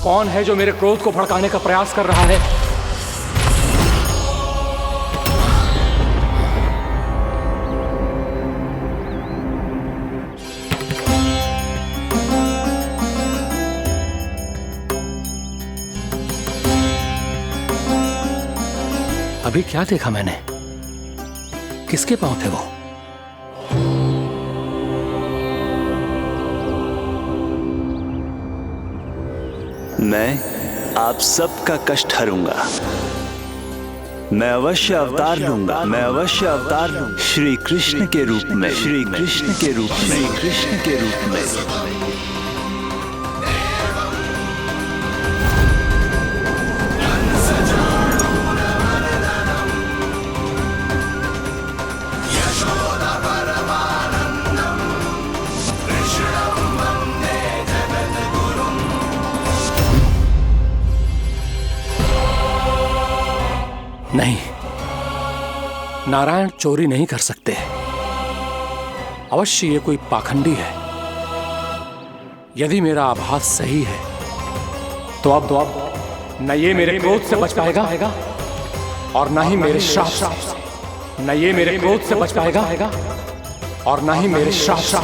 कौन है जो मेरे क्रोध को भड़काने का प्रयास कर रहा है? अभी क्या देखा मैंने? किसके पांव थे वो? मैं आप सबका कष्ट हरूंगा। मैं अवश्य अवतार लूंगा। मैं अवश्य अवतार लूंगा श्री कृष्ण के रूप में। श्री कृष्ण के रूप में। श्री कृष्ण के रूप में। नहीं, नारायण चोरी नहीं कर सकते। अवश्य ये कोई पाखंडी है। यदि मेरा आभास सही है तो अब न ये मेरे क्रोध से बच पाएगा और न ही मेरे श्राप से। न ये मेरे क्रोध से बच पाएगा और न ही मेरे श्राप से।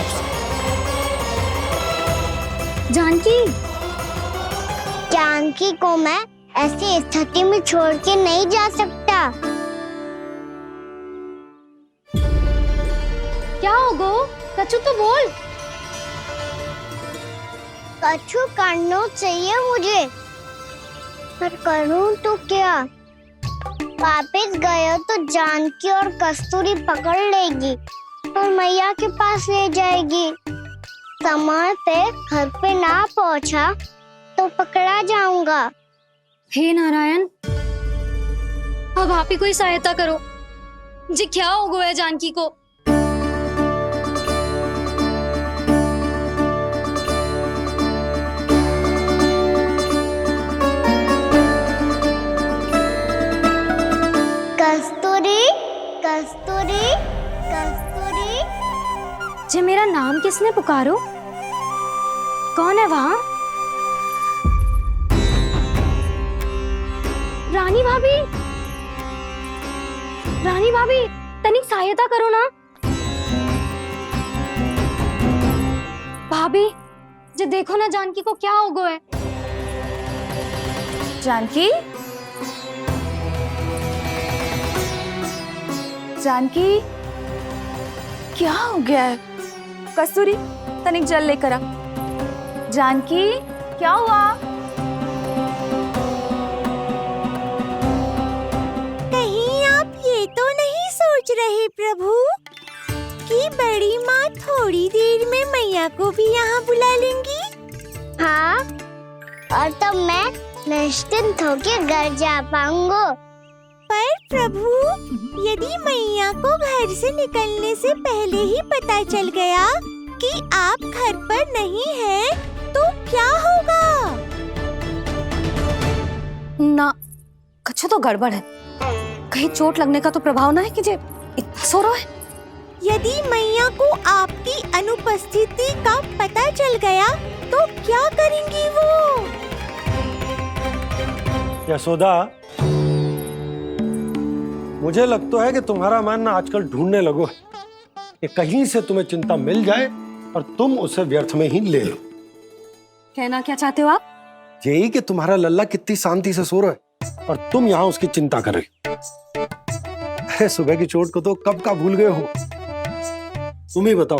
जानकी को मैं ऐसी स्थिति में छोड़ के नहीं जा सकता। क्या होगो? कछु तो बोल। कछु करना चाहिए मुझे, पर करूं तो क्या? वापिस गए तो जानकी और कस्तूरी पकड़ लेगी और मैया के पास ले जाएगी। समय पे घर पे ना पहुंचा तो पकड़ा जाऊंगा। हे नारायण, अब आप ही कोई सहायता करो। जी क्या हो गया है जानकी को? कस्तूरी, कस्तूरी, कस्तूरी। जी मेरा नाम किसने पुकारो? कौन है वहाँ? रानी भाभी, रानी भाभी, तनिक सहायता करो ना। भाभी, जे देखो ना जानकी को क्या हो गया है। जानकी, जानकी, क्या हो गया है? कस्तूरी, तनिक जल लेकर आ। जानकी, क्या हुआ? तो नहीं सोच रहे प्रभु कि बड़ी माँ थोड़ी देर में मैया को भी यहाँ बुला लेंगी? हाँ, और तब मैं निश्चिंत होके घर जा पाऊंगा। पर प्रभु, यदि मैया को घर से निकलने से पहले ही पता चल गया कि आप घर पर नहीं हैं, तो क्या होगा? ना, कुछ तो गड़बड़ है। कहीं चोट लगने का तो प्रभाव ना है कि जे इतना सो रहा है। यदि मैया को आपकी अनुपस्थिति का पता चल गया तो क्या करेंगी वो? यशोदा, मुझे लगता है कि तुम्हारा मन आजकल ढूंढने लगो है कि कहीं से तुम्हें चिंता मिल जाए और तुम उसे व्यर्थ में ही ले लो। कहना क्या चाहते हो आप? यही कि तुम्हारा लल्ला कितनी शांति से सो रहा है और तुम यहाँ उसकी चिंता कर रहे हो। सुबह की चोट को तो कब का भूल गए हो। तुम ही बताओ,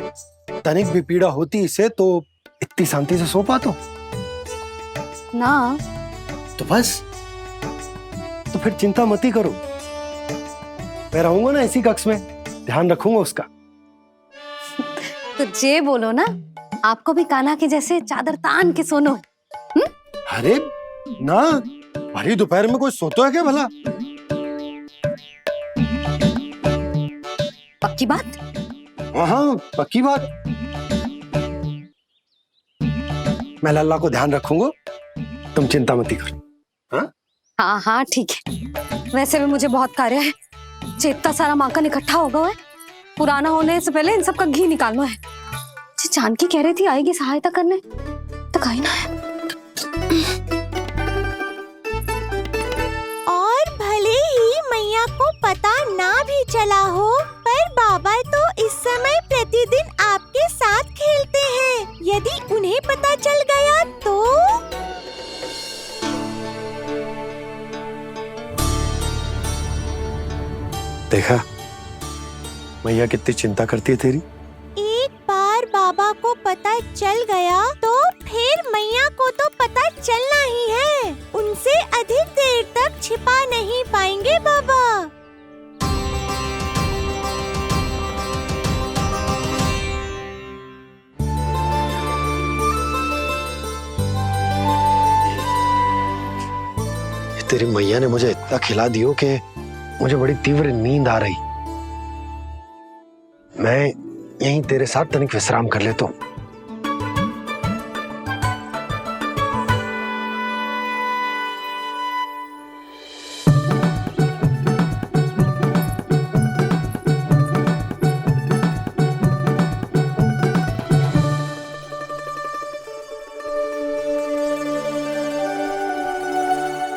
तनिक भी पीड़ा होती इसे तो इतनी शांति से सो पाते हो? ना। तो बस, तो फिर चिंता मत ही करो। मैं रहूंगा ना इसी कक्ष में, ध्यान रखूंगा उसका। तो जे बोलो ना, आपको भी कान्हा के जैसे चादर तान के सोनो है। अरे ना, भरी दोपहर में कोई सोता है क्या भला? पक्की बात? हाँ, पक्की बात। मैं लल्ला को ध्यान रखूंगा, तुम चिंता मत करो। हाँ हाँ हाँ, ठीक है। वैसे भी मुझे बहुत कार्य है। इतना सारा माखन इकट्ठा होगा है, पुराना होने से पहले इन सब का घी निकालना है। जानकी कह रही थी आएगी सहायता करने, तो कहीं ना है। यदि उन्हें पता चल गया तो? देखा मैया कितनी चिंता करती है तेरी। एक बार बाबा को पता चल गया तो फिर मैया को तो पता चलना ही है। उनसे अधिक देर तक छिपा नहीं पाएंगे बाबा। तेरी मैया ने मुझे इतना खिला दियो कि मुझे बड़ी तीव्र नींद आ रही। मैं यहीं तेरे साथ तनिक विश्राम कर लेता हूँ।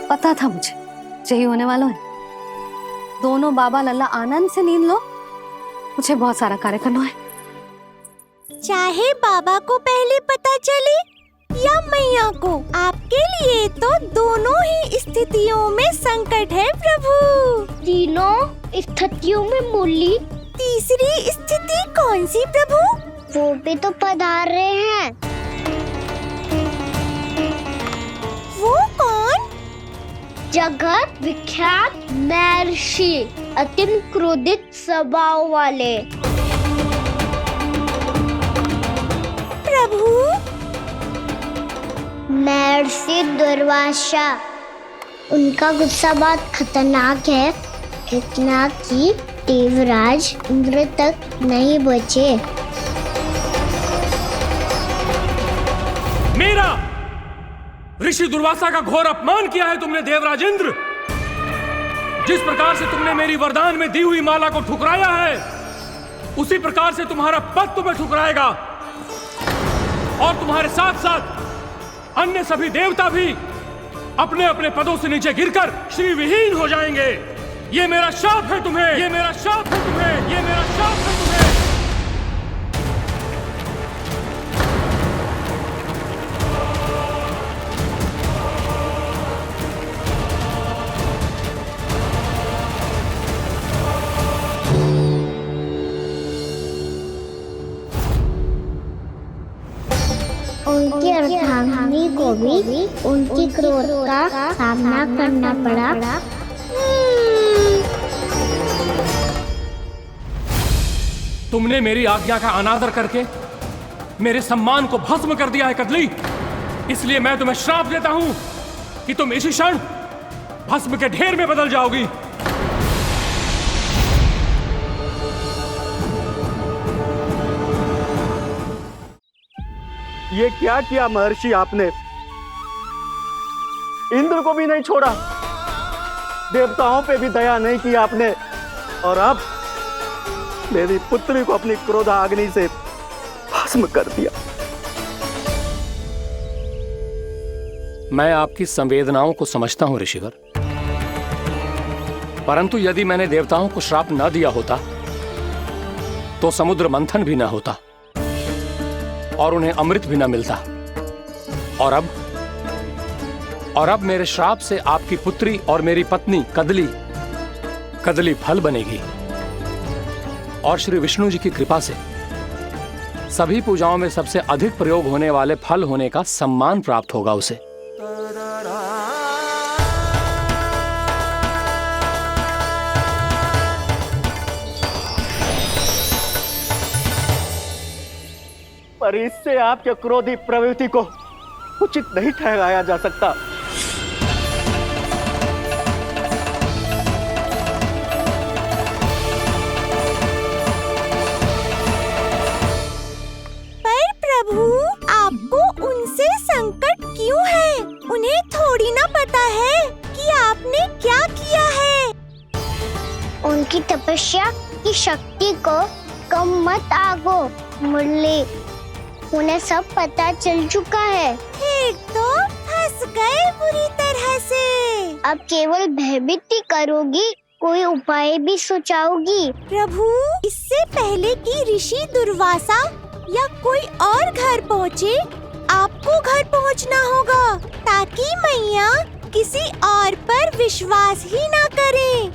पता था मुझे यही होने वाला है। दोनों बाबा लल्ला आनंद से नींद लो, मुझे बहुत सारा कार्य करना है। चाहे बाबा को पहले पता चले या मैया को, आपके लिए तो दोनों ही स्थितियों में संकट है प्रभु। तीनों स्थितियों में मुरली, तीसरी स्थिति कौन सी प्रभु? वो भी तो पधार रहे हैं। वो कौन? जगत विख्यात महर्षि, अत्यंत क्रोधित स्वभाव वाले। प्रभु महर्षि दुर्वासा। उनका गुस्सा बहुत खतरनाक है, इतना कि देवराज इंद्र तक नहीं बचे। मेरा ऋषि दुर्वासा का घोर अपमान किया है तुमने देवराज इंद्र। जिस प्रकार से तुमने मेरी वरदान में दी हुई माला को ठुकराया है, उसी प्रकार से तुम्हारा पद तुम्हें ठुकराएगा और तुम्हारे साथ साथ अन्य सभी देवता भी अपने अपने पदों से नीचे गिरकर श्री विहीन हो जाएंगे। ये मेरा शाप है तुम्हें, ये मेरा शाप है तुम्हें, ये मेरा शाप है तुम्हें। उनकी अर्धांगिनी को भी उनकी क्रोध का सामना करना पड़ा। तुमने मेरी आज्ञा का अनादर करके मेरे सम्मान को भस्म कर दिया है कदली। इसलिए मैं तुम्हें श्राप देता हूं कि तुम इसी क्षण भस्म के ढेर में बदल जाओगी। ये क्या किया महर्षि आपने? इंद्र को भी नहीं छोड़ा, देवताओं पे भी दया नहीं की आपने, और अब मेरी पुत्री को अपनी क्रोधाग्नि से भस्म कर दिया। मैं आपकी संवेदनाओं को समझता हूं ऋषिवर, परंतु यदि मैंने देवताओं को श्राप न दिया होता तो समुद्र मंथन भी न होता और उन्हें अमृत भी न मिलता। और अब मेरे श्राप से आपकी पुत्री और मेरी पत्नी कदली फल बनेगी और श्री विष्णु जी की कृपा से सभी पूजाओं में सबसे अधिक प्रयोग होने वाले फल होने का सम्मान प्राप्त होगा उसे। पर इससे आपके क्रोधी प्रवृत्ति को उचित नहीं ठहराया जा सकता। पर प्रभु, आपको उनसे संकट क्यों है? उन्हें थोड़ी ना पता है कि आपने क्या किया है। उनकी तपस्या की शक्ति को कम मत आगो मुरली, उन्हें सब पता चल चुका है। फिर तो फंस गए बुरी तरह से। अब केवल भयभीत ही करोगी, कोई उपाय भी सोचाओगी? प्रभु, इससे पहले कि ऋषि दुर्वासा या कोई और घर पहुँचे, आपको घर पहुँचना होगा ताकि मैया किसी और पर विश्वास ही ना करे।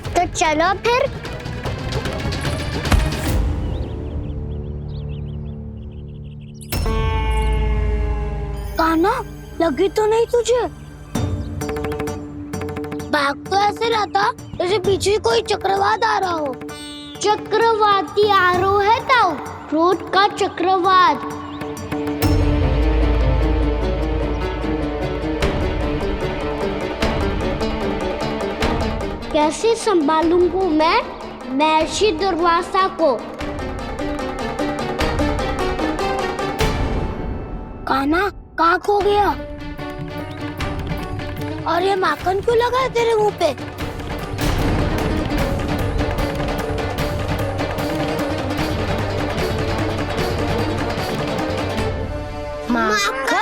तो चलो फिर। कान्हा, लगी तो नहीं तुझे? भाग तो ऐसे रहा था जैसे पीछे कोई चक्रवात आ रहा हो। चक्रवाती आरोह है ताऊ, क्रोध का चक्रवात। कैसे संभालूंगा मैं महर्षि दुर्वासा को? कान्हा, कहाँ खो गया? और ये माखन क्यों लगा है तेरे मुंह पे? माखन?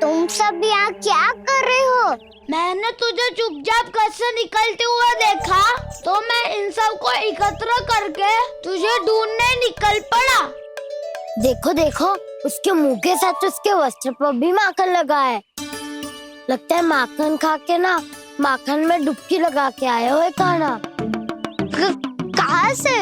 तुम सब यहाँ क्या कर रहे हो? मैंने तुझे चुपचाप घर से निकलते हुए देखा तो मैं इन सब को एकत्र करके तुझे ढूंढने निकल पड़ा। देखो देखो, उसके मुंह के साथ उसके वस्त्र पर भी माखन लगा है। लगता है माखन खा के ना माखन में डुबकी लगा के आया हो कान्हा। कहाँ से?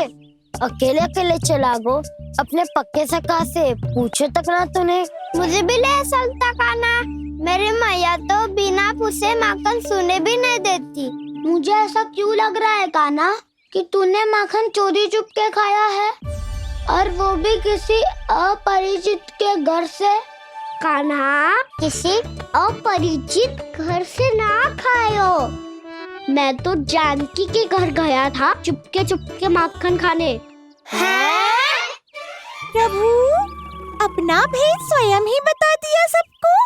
अकेले अकेले चला गो अपने पक्के सखा से, पूछो तक ना तूने। मुझे भी ले चलता कान्हा, मेरी मैया तो बिना पूछे माखन सुने भी नहीं देती। मुझे ऐसा क्यों लग रहा है कान्हा कि तूने माखन चोरी चुप के खाया है, और वो भी किसी अपरिचित के घर से। कान्हा, किसी अपरिचित घर से ना खायो। मैं तो जानकी के घर गया था चुपके माखन खाने। हैं? प्रभु, अपना भेद स्वयं ही बता दिया सबको।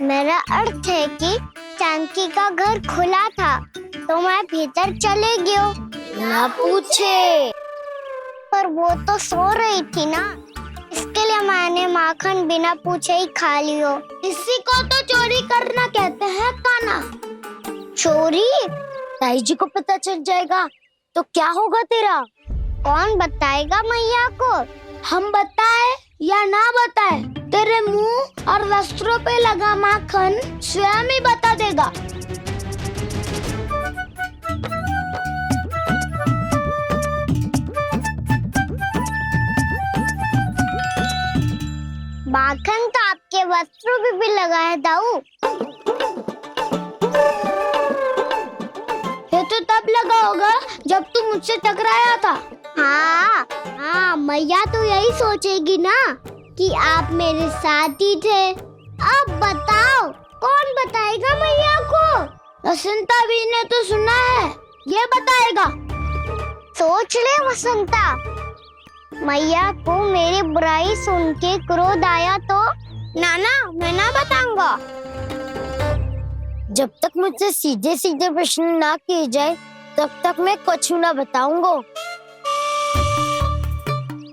मेरा अर्थ है कि जानकी का घर खुला था तो मैं भीतर चले गयो। ना पूछे, पर वो तो सो रही थी ना, इसके लिए मैंने माखन बिना पूछे ही खा लियो। इसी को तो चोरी करना कहते हैं कान्हा। चोरी? ताई जी को पता चल जाएगा तो क्या होगा तेरा? कौन बताएगा मैया को? हम बताए या ना बताए, तेरे मुंह और वस्त्रों पे लगा माखन स्वयं ही बता देगा। माखन तो आपके वस्त्रों पे भी लगा है दाऊ। ये तो तब लगा होगा जब तुम मुझसे टकराया था। हाँ, मैया तो यही सोचेगी ना कि आप मेरे साथ ही थे। अब बताओ, कौन बताएगा मैया को? वसंता भी ने तो सुना है, ये बताएगा। सोच ले वसंता, मैया को मेरी बुराई सुन के क्रोध आया तो नाना मैं ना बताऊंगा। जब तक मुझसे सीधे सीधे प्रश्न ना किए जाए तब तक मैं कुछ ना बताऊंगा।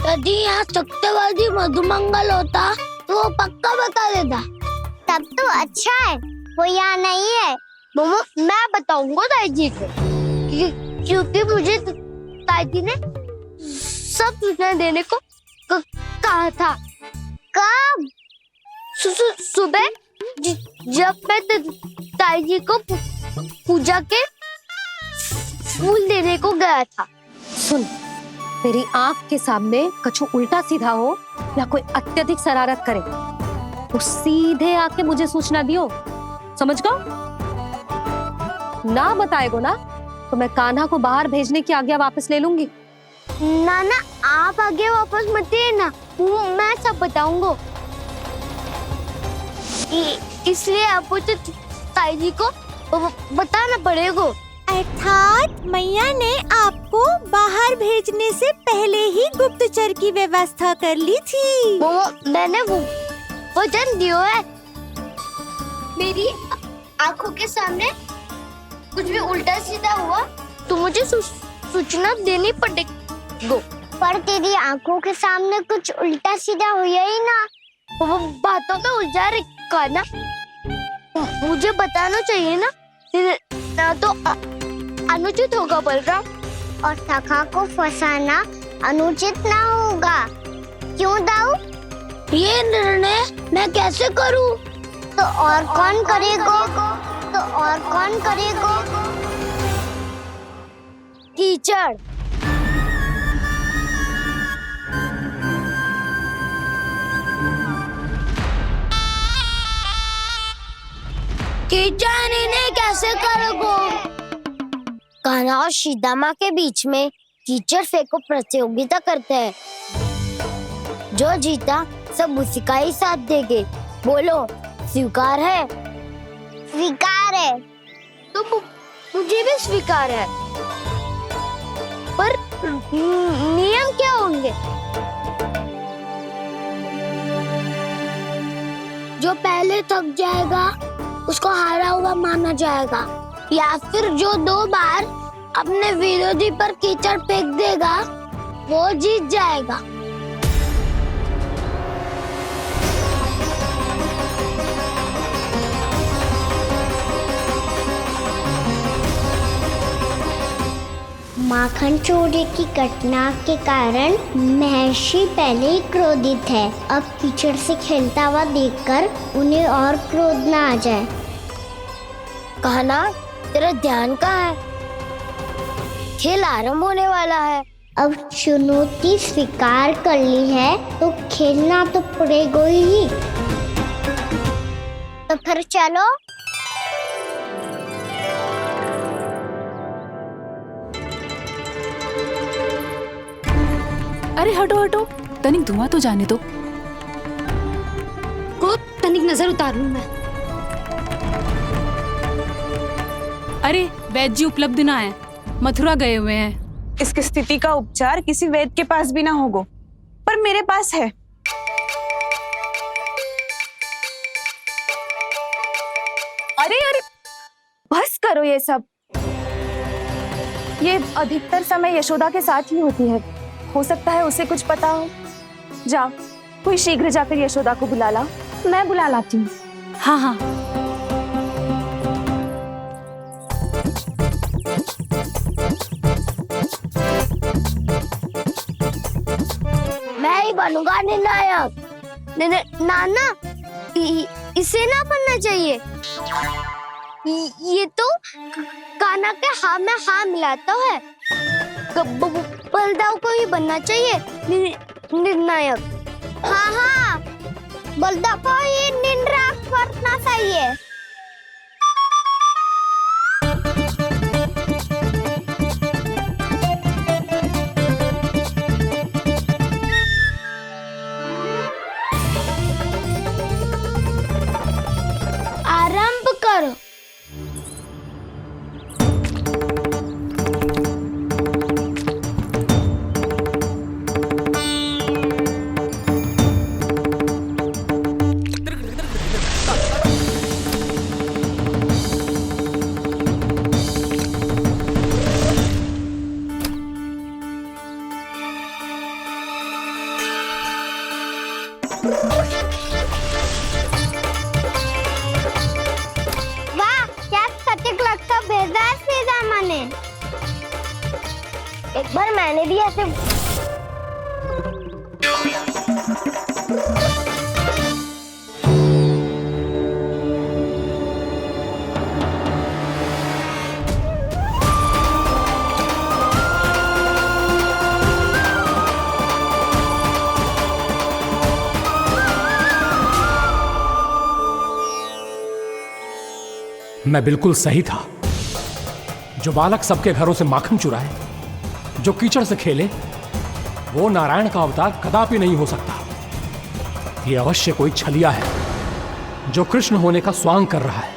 यदि यहाँ सत्यवादी मधुमंगल होता तो वो पक्का बता देता। तब तो अच्छा है वो यहाँ नहीं है। मैं बताऊंगा ताई जी को, क्योंकि मुझे ताई जी ने सब सूचना देने को कहा था। कब? सुबह जब मैं ताई जी को पूजा के फूल देने को गया था। सुन, तेरी आंख के सामने कछु उल्टा सीधा हो या कोई अत्यधिक शरारत करे तो सीधे आके मुझे सूचना दियो, समझ गो? ना बताएगो ना तो मैं कान्हा को बाहर भेजने की आज्ञा वापस ले लूंगी। नाना, आप आगे वापस मत देना, मैं सब बताऊंगा। इसलिए आपको तो ताई जी को बताना पड़ेगा। अर्थात मैया ने आपको बाहर भेजने से पहले ही गुप्तचर की व्यवस्था कर ली थी। मैंने वचन दिया है। मेरी आंखों के सामने कुछ भी उल्टा सीधा हुआ तो मुझे सूचना देनी पड़ेगी। पर तेरी आंखों के सामने कुछ उल्टा सीधा हुआ ही ना, वो बातों में उलझा रखा ना। मुझे बताना चाहिए ना, ना तो अनुचित होगा बलराम। और सखा को फंसाना अनुचित ना होगा, क्यों दाऊ? ये निर्णय मैं कैसे करूं? तो और कौन करेगा? कीचड़। कीचड़ इन्हें कैसे करोगे? कान्हा और सीता माँ के बीच में कीचड़ फेंको प्रतियोगिता करते हैं। जो जीता सब उसी का ही साथ देंगे। बोलो, स्वीकार है? स्वीकार है। तो मुझे भी स्वीकार है। पर नियम क्या होंगे? जो पहले थक जाएगा उसको हारा हुआ माना जाएगा, या फिर जो 2 बार अपने विरोधी पर कीचड़ फेंक देगा वो जीत जाएगा। माखन चोरी की घटना के कारण महर्षि पहले ही क्रोधित है। अब कीचड़ से खेलता हुआ देखकर उन्हें और क्रोध ना आ जाए। कहना, तेरा ध्यान कहाँ है? खेल आरंभ होने वाला है। अब चुनौती स्वीकार कर ली है तो खेलना तो पड़ेगा ही। तो फिर चलो। अरे हटो हटो, तनिक धुआं तो जाने दो। को तनिक नजर उतार लूं मैं। अरे वैद्य जी उपलब्ध ना है, मथुरा गए हुए हैं। इसकी स्थिति का उपचार किसी वैद्य के पास भी ना होगा, पर मेरे पास है। अरे अरे बस करो ये सब। ये अधिकतर समय यशोदा के साथ ही होती है। हो सकता है उसे कुछ पता हो। जाओ, कोई शीघ्र जाकर यशोदा को बुला ला। मैं बुला लाती हूँ। हाँ हाँ। मैं ही बनूंगा निर्णायक। नाना, इसे ना बनना चाहिए। ये तो कान्हा के हाँ में हाँ मिलाता है। बलदाऊ को ही बनना चाहिए निर्णायक। हाँ, बलदाऊ को ही निर्णायक बनना चाहिए। आरंभ करो। वाह, क्या सटीक लगता भेजा है सीधा मैंने। एक बार मैंने भी ऐसे मैं बिल्कुल सही था। जो बालक सबके घरों से माखन चुराए, जो कीचड़ से खेले, वो नारायण का अवतार कदापि नहीं हो सकता। ये अवश्य कोई छलिया है जो कृष्ण होने का स्वांग कर रहा है।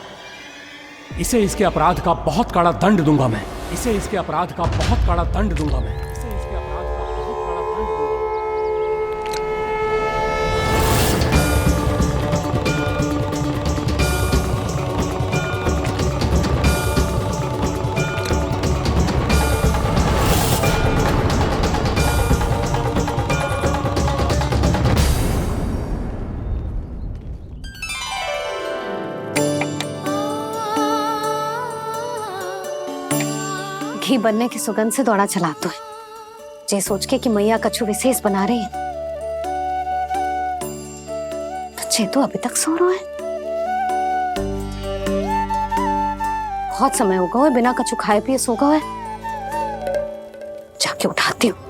इसे इसके अपराध का बहुत कड़ा दंड दूंगा मैं। इसे इसके अपराध का बहुत कड़ा दंड दूंगा मैं। इसे इसके अपराध का बहुत कड़ा दंड दूंगा। बनने की सुगंध से दौड़ा चला तो है, जे सोच के कि मैया कछु विशेष बना रही है। तो चे तो अभी तक सो रहा है। बहुत समय हो गया है, बिना कछु खाए पिए सो गया है। जाके उठाती हूँ।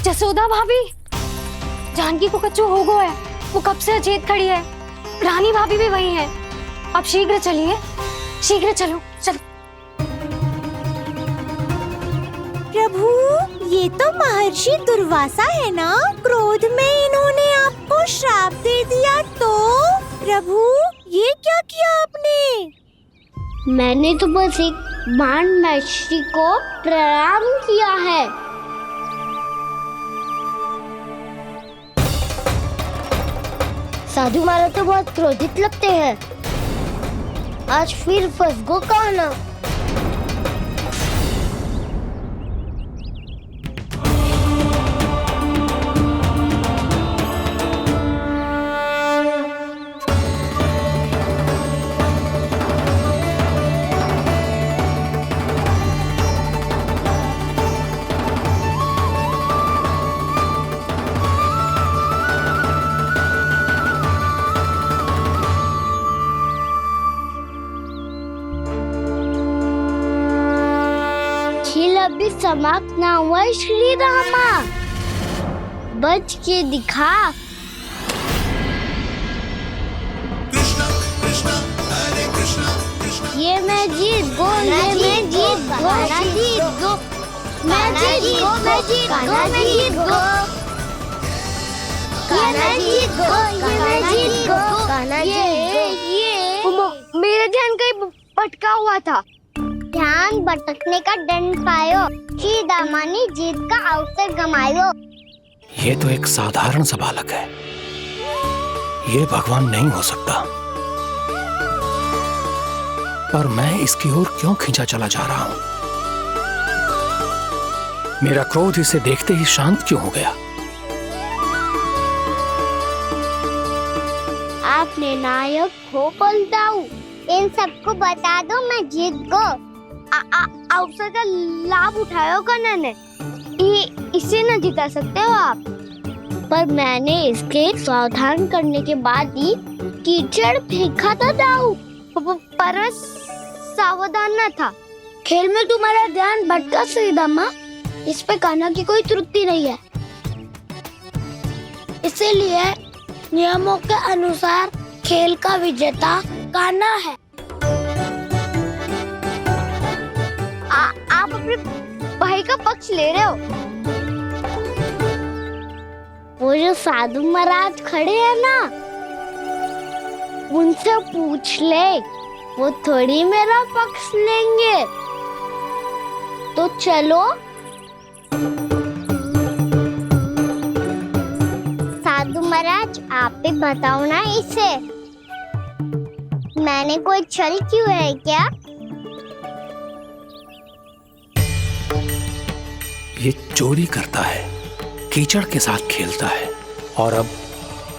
जसोदा भाभी, जानकी को कच्चू हो गया है। वो कब से अचेत खड़ी है। रानी भाभी भी वही है। आप शीघ्र चलिए, शीघ्र चलो चलो। प्रभु, ये तो महर्षि दुर्वासा है ना? क्रोध में इन्होंने आपको श्राप दे दिया तो? प्रभु, ये क्या किया आपने? मैंने तो बस एक बाण महर्षि को प्रणाम किया है। साधु महाराज तो बहुत क्रोधित लगते हैं। आज फिर फंस गो कहना। अभी समाप्त ना हुआ श्री रामा, बच के दिखा। ये मैं जीत गो, ये मैं जीत गो, जीत गो, मैं जीत गो, मैं जीत गो, मैं जीत गो, ये मैं जीत गो, ये मैं जीत गो, ये मेरा ध्यान कहीं भटका हुआ था। ध्यान भटकने का दंड पायो, श्री दामानी जीत का अवसर गमायो। ये तो एक साधारण सा बालक है, ये भगवान नहीं हो सकता। पर मैं इसकी ओर क्यों खींचा चला जा रहा हूं? मेरा क्रोध इसे देखते ही शांत क्यों हो गया? आपने नायक हो पलटाऊ, इन सबको बता दो मैं जीत गो। अवसर का लाभ उठायो कन्या ने, इसे न जिता सकते हो आप। पर मैंने इसके सावधान करने के बाद ही कीचड़ फेंका था दाऊ, पर सावधान न था। खेल में तुम्हारा ध्यान भटका श्रीदामा, इस पे कान्हा की कोई त्रुटि नहीं है। इसीलिए नियमों के अनुसार खेल का विजेता कान्हा है। आप अपने भाई का पक्ष ले रहे हो। वो जो साधु महाराज खड़े हैं ना, उनसे पूछ ले, वो थोड़ी मेरा पक्ष लेंगे। तो चलो। साधु महाराज, आप भी बताओ ना इसे, मैंने कोई छल क्यों है क्या? ये चोरी करता है, कीचड़ के साथ खेलता है और अब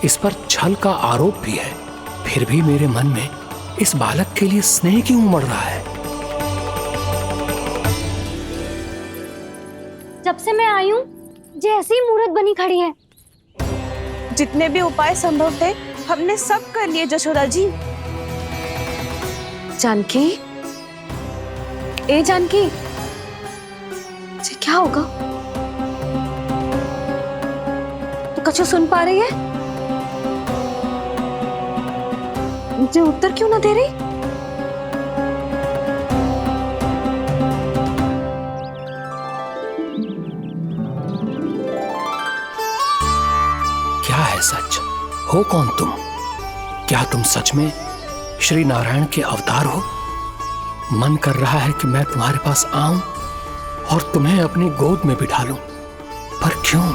इस पर छल का आरोप भी है। फिर भी मेरे मन में इस बालक के लिए स्नेह क्यों उमड़ रहा है? से मैं आई हूँ जैसे ही मूर्त बनी खड़ी है। जितने भी उपाय संभव थे हमने सब कर लिए जशोदा जी। जानकी, ए जानकी, ये क्या होगा? तो कछु सुन पा रही है? मुझे उत्तर क्यों ना दे रही? क्या है सच? हो कौन तुम? क्या तुम सच में श्री नारायण के अवतार हो? मन कर रहा है कि मैं तुम्हारे पास आऊं और तुम्हें अपनी गोद में बिठा लूं, पर क्यों?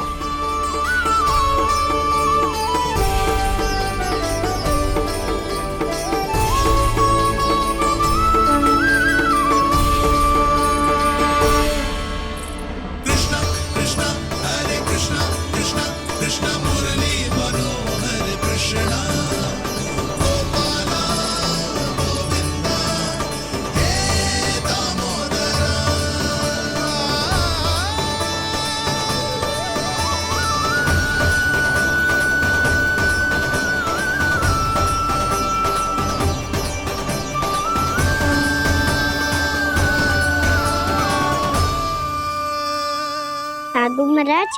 साधु महाराज,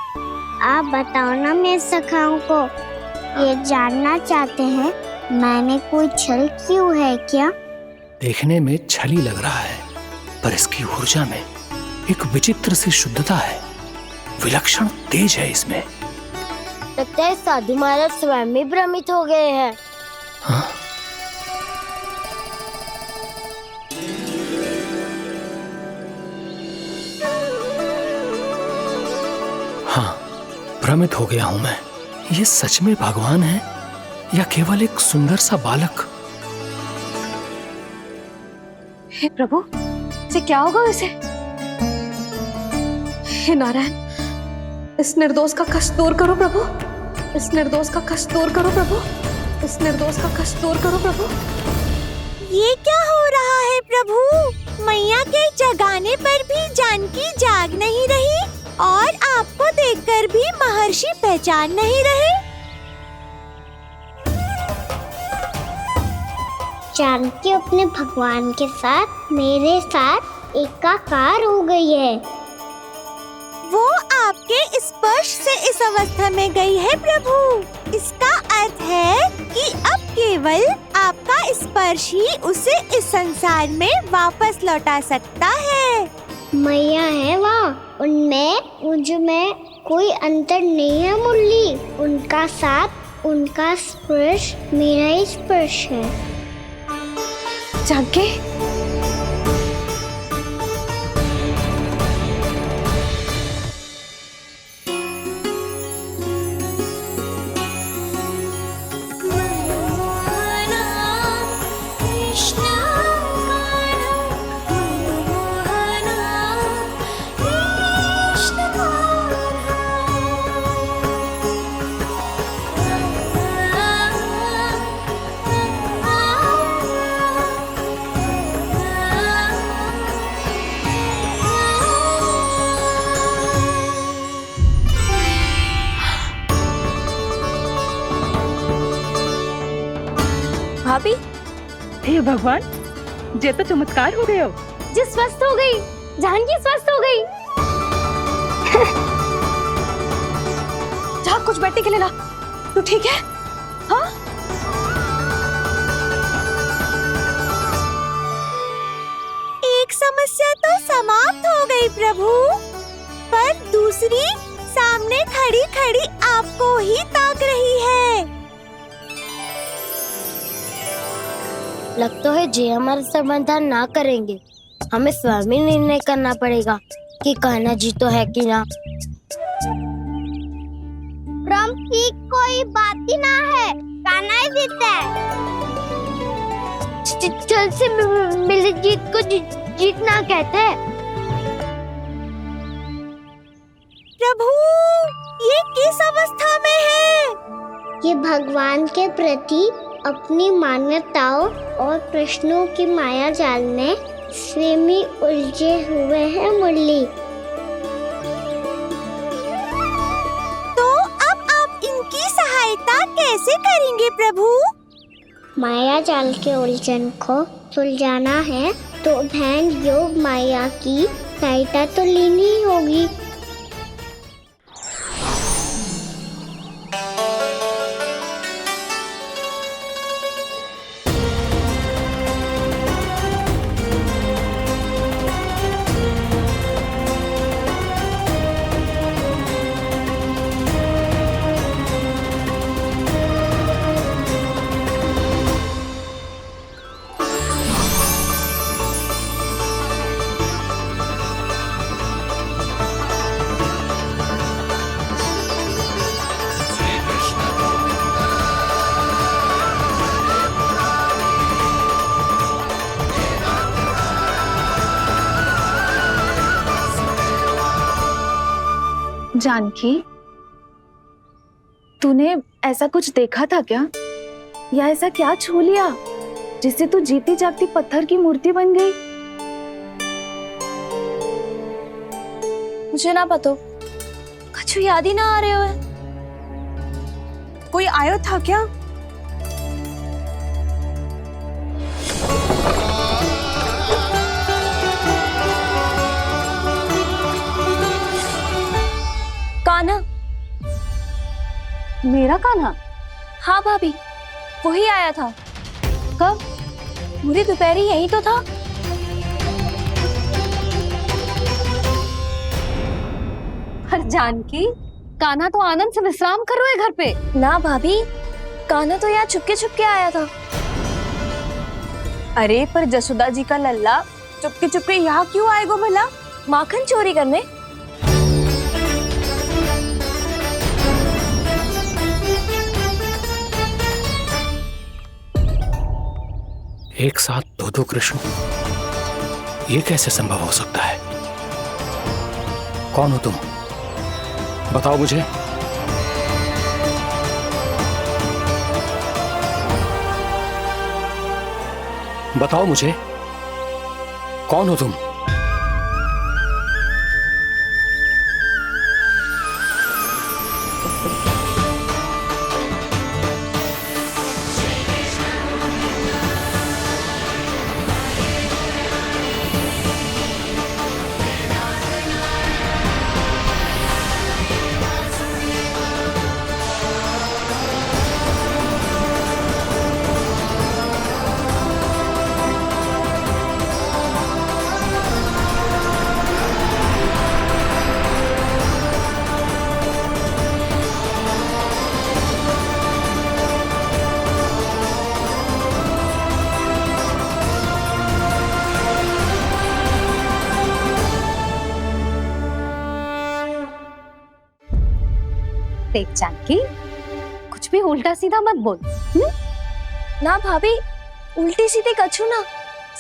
आप बताओ ना मेरे सखाओं को, ये जानना चाहते हैं मैंने कोई छल क्यों है क्या? देखने में छली लग रहा है, पर इसकी ऊर्जा में एक विचित्र सी शुद्धता है, विलक्षण तेज है इसमें। लगता है साधु महाराज स्वयं भी भ्रमित हो गए हैं। हाँ? हाँ, भ्रमित हो गया हूं मैं। ये सच में भगवान है या केवल एक सुंदर सा बालक? हे प्रभु, ये क्या होगा वैसे? हे नारायण, इस निर्दोष का कष्ट दूर करो प्रभु, इस निर्दोष का कष्ट दूर करो प्रभु, इस निर्दोष का कष्ट दूर करो प्रभु। ये क्या हो रहा है प्रभु? मैया के जगाने पर भी जानकी जाग नहीं रही और आपको देखकर भी महर्षि पहचान नहीं रहे। जानकी अपने भगवान के साथ मेरे साथ एकाकार हो गई है। वो आपके स्पर्श से इस अवस्था में गई है प्रभु। इसका अर्थ है कि अब केवल आपका स्पर्श ही उसे इस संसार में वापस लौटा सकता है। मैया है वहाँ, उनमें मुझमें कोई अंतर नहीं है मुरली। उनका साथ, उनका स्पर्श मेरा ही स्पर्श है। जानकी, भाभी, हे भगवान, जे तो चमत्कार हो गए हो। जी स्वस्थ हो गई, जानकी स्वस्थ हो गई। जा कुछ बैठने के लिए ला। तू ठीक है? हाँ? एक समस्या तो समाप्त हो गई प्रभु, पर दूसरी सामने खड़ी खड़ी आपको ही ताक रही है। लगता है जे हमारा समाधान ना करेंगे, हमें स्वयं ही निर्णय करना पड़ेगा कि कान्हा जी तो है कि ना। ब्रह्म की कोई बात ही ना है, कान्हा ही जीता है। चल से मिली जीत को जीतना कहते हैं। प्रभु, ये किस अवस्था में है? ये भगवान के प्रति अपनी मान्यताओं और प्रश्नों की माया जाल में स्वयं ही उलझे हुए हैं मुरली। सहायता कैसे करेंगे प्रभु? माया जाल के उलझन को सुलझाना है तो ध्यान योग माया की सहायता तो लेनी ही होगी। जानकी, तूने ऐसा कुछ देखा था क्या, या ऐसा क्या छू लिया जिससे तू जीती जागती पत्थर की मूर्ति बन गई? मुझे ना पता, कुछ याद ही ना आ रहे हो। कोई आयो था क्या? कान्हा। मेरा कान्हा? हाँ भाभी, वही आया था। कब? पूरी दोपहर यही तो था। हर जानकी, कान्हा तो आनंद से विश्राम कर रहे घर पे। ना भाभी, कान्हा तो यहाँ छुपके छुपके आया था। अरे पर जसोदा जी का लल्ला चुपके चुपके यहाँ क्यों आएगा भला? माखन चोरी करने? एक साथ दो कृष्ण, ये कैसे संभव हो सकता है? कौन हो तुम? बताओ मुझे। बताओ मुझे, कौन हो तुम? देख जानकी, कुछ भी उल्टा सीधा मत बोल। ना भाभी, उल्टी सीधी कछू ना,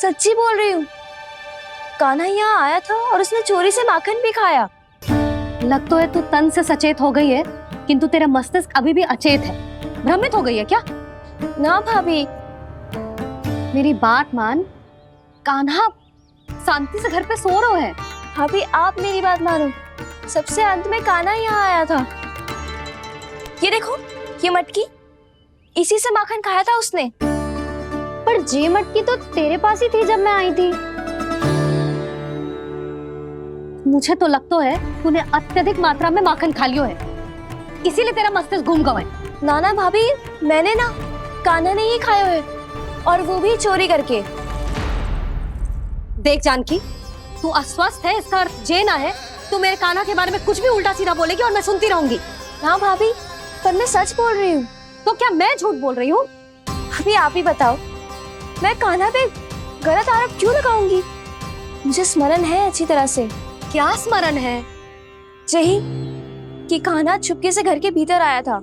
सच्ची बोल रही हूँ। कान्हा यहाँ आया था और उसने चोरी से माखन भी खाया। लग तो है तू तन से सचेत हो गई है, किंतु तेरा मस्तिष्क अभी भी अचेत है। भ्रमित हो गई है क्या? ना भाभी। मेरी बात मान, कान्हा शांति से घर पे सो रहा है। भाभी आप मेरी बात मानो, सबसे अंत में कान्हा यहाँ आया था। ये देखो, ये मटकी, इसी से माखन खाया था उसने। पर जे मटकी तो तेरे पास ही थी जब मैं आई थी। मुझे तो लगता है तूने अत्यधिक मात्रा में माखन खा लियो है, इसीलिए तेरा मस्तिष्क घूम गया है। नाना भाभी, मैंने ना कान्हा ने ही खाया है, और वो भी चोरी करके। देख जानकी, तू अस्वस्थ है, इसका अर्थ जे ना है तू मेरे कान्हा के बारे में कुछ भी उल्टा सीधा बोलेगी और मैं सुनती रहूंगी। ना भाभी, पर मैं सच बोल रही हूँ। तो क्या मैं झूठ बोल रही हूँ? अभी आप ही बताओ, मैं कान्हा पे गलत आरोप क्यों लगाऊंगी? मुझे स्मरण है अच्छी तरह से। क्या स्मरण है? यही कि कान्हा चुपके से घर के भीतर आया था।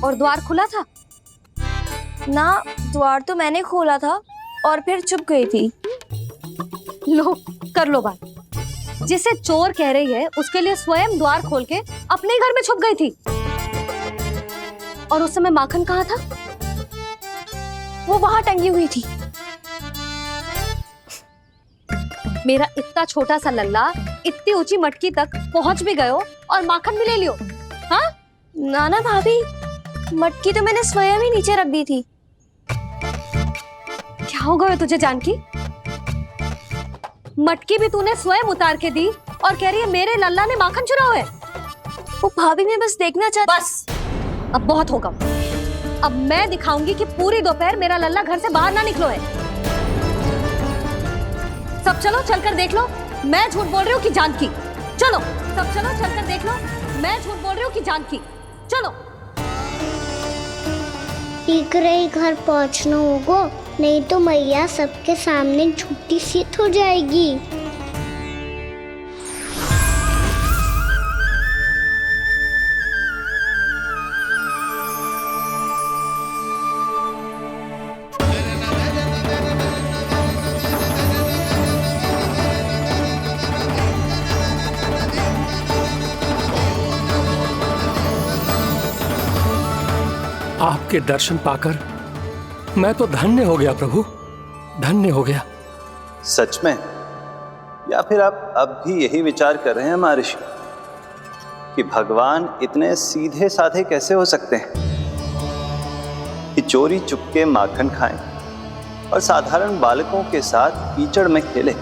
और द्वार खुला था? ना, द्वार तो मैंने खोला था और फिर चुप गई थी। लो, कर लो बात। जिसे चोर कह रही है उसके लिए स्वयं द्वार खोल के अपने घर में छुप गई थी। और उस समय माखन कहाँ था? वो वहां टंगी हुई थी। मेरा इतना छोटा सा लल्ला इतनी ऊंची मटकी तक पहुंच भी गयो और माखन भी ले लियो। हाँ? नाना भाभी, मटकी तो मैंने स्वयं ही नीचे रख दी थी। क्या हो गया तुझे जानकी? मटकी भी तूने स्वयं उतार के दी और कह रही है मेरे लल्ला ने माखन चुराया है। वो भाभी मैं बस देखना चाहती। बस अब बहुत होगा। अब मैं दिखाऊंगी कि पूरी दोपहर मेरा लल्ला घर से बाहर ना निकलो है। सब चलो चलकर देख लो मैं झूठ बोल रही हूँ कि जानकी। चलो सब चलो चलकर देख लो मैं झूठ बोल रही हूँ कि जानकी। चलो। शीघ्र ही घर पहुंचना होगा, नहीं तो मैया सबके सामने झूठी सिद्ध हो जाएगी। आपके दर्शन पाकर मैं तो धन्य हो गया प्रभु, धन्य हो गया। सच में? या फिर आप अब भी यही विचार कर रहे हैं महर्षि कि भगवान इतने सीधे साधे कैसे हो सकते हैं कि चोरी चुपके माखन खाएं और साधारण बालकों के साथ कीचड़ में खेले?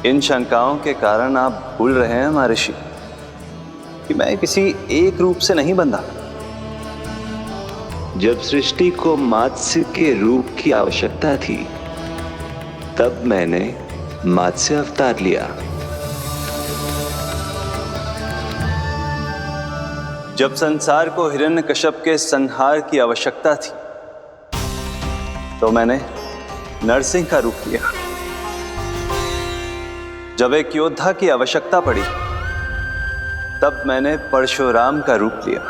इन शंकाओं के कारण आप भूल रहे हैं महर्षि कि मैं किसी एक रूप से नहीं बंधा। जब सृष्टि को मत्स्य के रूप की आवश्यकता थी तब मैंने मत्स्य अवतार लिया। जब संसार को हिरण्यकश्यप के संहार की आवश्यकता थी तो मैंने नरसिंह का रूप लिया। जब एक योद्धा की आवश्यकता पड़ी तब मैंने परशुराम का रूप लिया।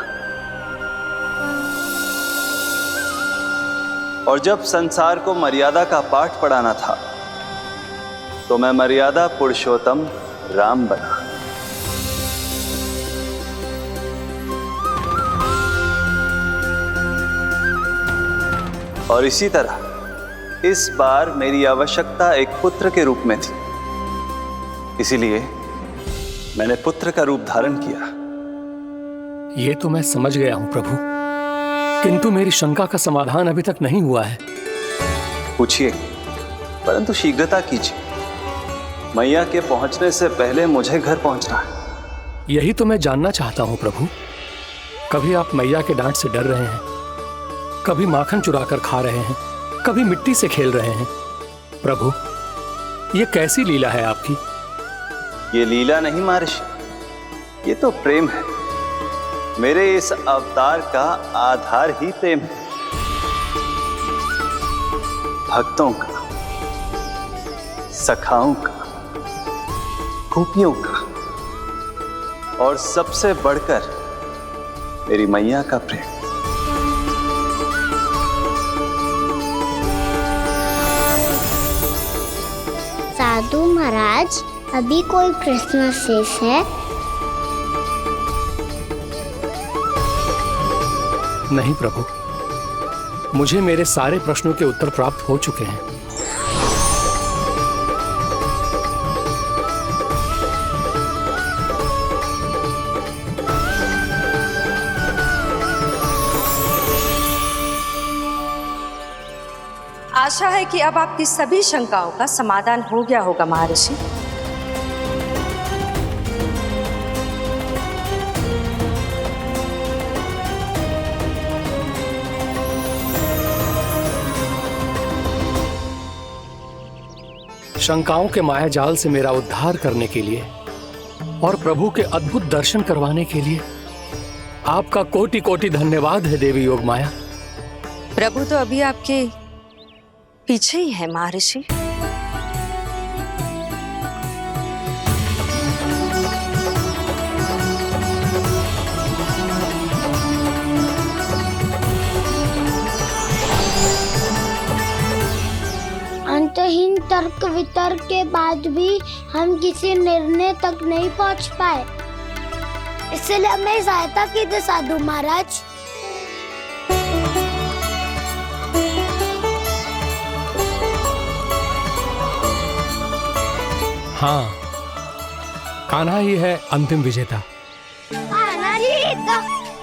और जब संसार को मर्यादा का पाठ पढ़ाना था तो मैं मर्यादा पुरुषोत्तम राम बना। और इसी तरह इस बार मेरी आवश्यकता एक पुत्र के रूप में थी, इसीलिए मैंने पुत्र का रूप धारण किया। ये तो मैं समझ गया हूं प्रभु, किंतु मेरी शंका का समाधान अभी तक नहीं हुआ है। पूछिए, परंतु शीघ्रता कीजिए। मैया के पहुंचने से पहले मुझे घर पहुंचना है। यही तो मैं जानना चाहता हूं प्रभु। कभी आप मैया के डांट से डर रहे हैं, कभी माखन चुराकर खा रहे हैं, कभी मिट्टी से खेल रहे हैं। प्रभु, ये कैसी लीला है आपकी? ये लीला नहीं महर्षि, ये तो प्रेम है। मेरे इस अवतार का आधार ही प्रेम है। भक्तों का, सखाओं का, गोपियों का और सबसे बढ़कर मेरी मैया का प्रेम। साधु महाराज, अभी कोई प्रश्न शेष है? नहीं प्रभु, मुझे मेरे सारे प्रश्नों के उत्तर प्राप्त हो चुके हैं। आशा है कि अब आपकी सभी शंकाओं का समाधान हो गया होगा महर्षि। शंकाओं के मायाजाल से मेरा उद्धार करने के लिए और प्रभु के अद्भुत दर्शन करवाने के लिए आपका कोटि कोटि धन्यवाद है देवी योगमाया। प्रभु तो अभी आपके पीछे ही है महर्षि। अंतहीन तर्क वितर्क के बाद भी हम किसी निर्णय तक नहीं पहुंच पाए, इसलिए हमें सहायता कीजिए साधु महाराज। हाँ, कान्हा ही है अंतिम विजेता। कान्हा जी गो,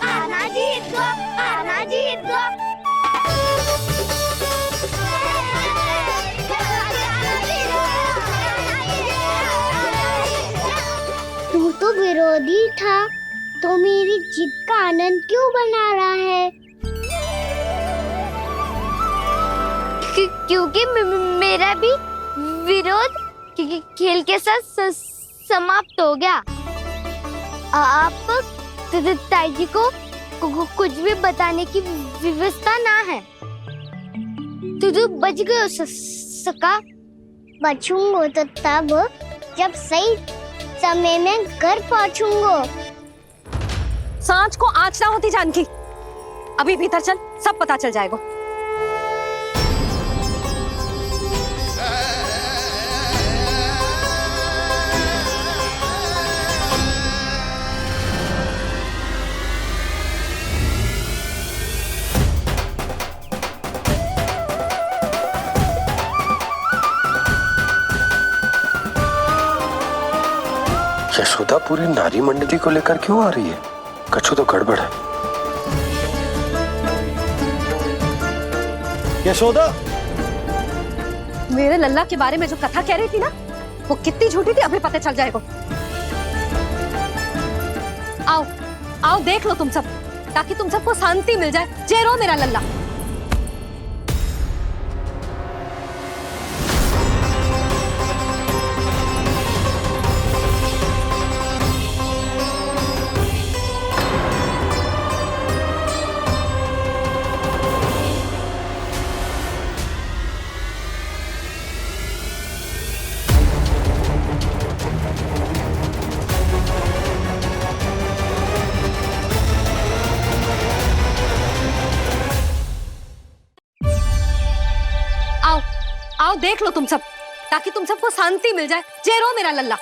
आना जीत गो, आना जीत गो। तू तो विरोधी था, तो मेरी जीत का आनंद क्यों बना रहा है? क्योंकि मेरा भी विरोध खेल के साथ समाप्त हो गया। आप ताई जी को कुछ भी बताने की व्यवस्था ना है। तू बच गयो सका। बचूंगो तो तब जब सही समय में घर पहुंचूंगो। सांच को आँच ना होती जानकी। अभी भीतर चल, सब पता चल जाएगा। यशोदा पूरी नारी मंडली को लेकर क्यों आ रही है? कछु तो गड़बड़ है। यशोदा, मेरे लल्ला के बारे में जो कथा कह रही थी ना, वो कितनी झूठी थी अभी पता चल जाएगा। आओ आओ देख लो तुम सब, ताकि तुम सबको शांति मिल जाए। जे रो मेरा लल्ला। आओ देख लो तुम सब, ताकि तुम सबको शांति मिल जाए। जे रो मेरा लल्ला।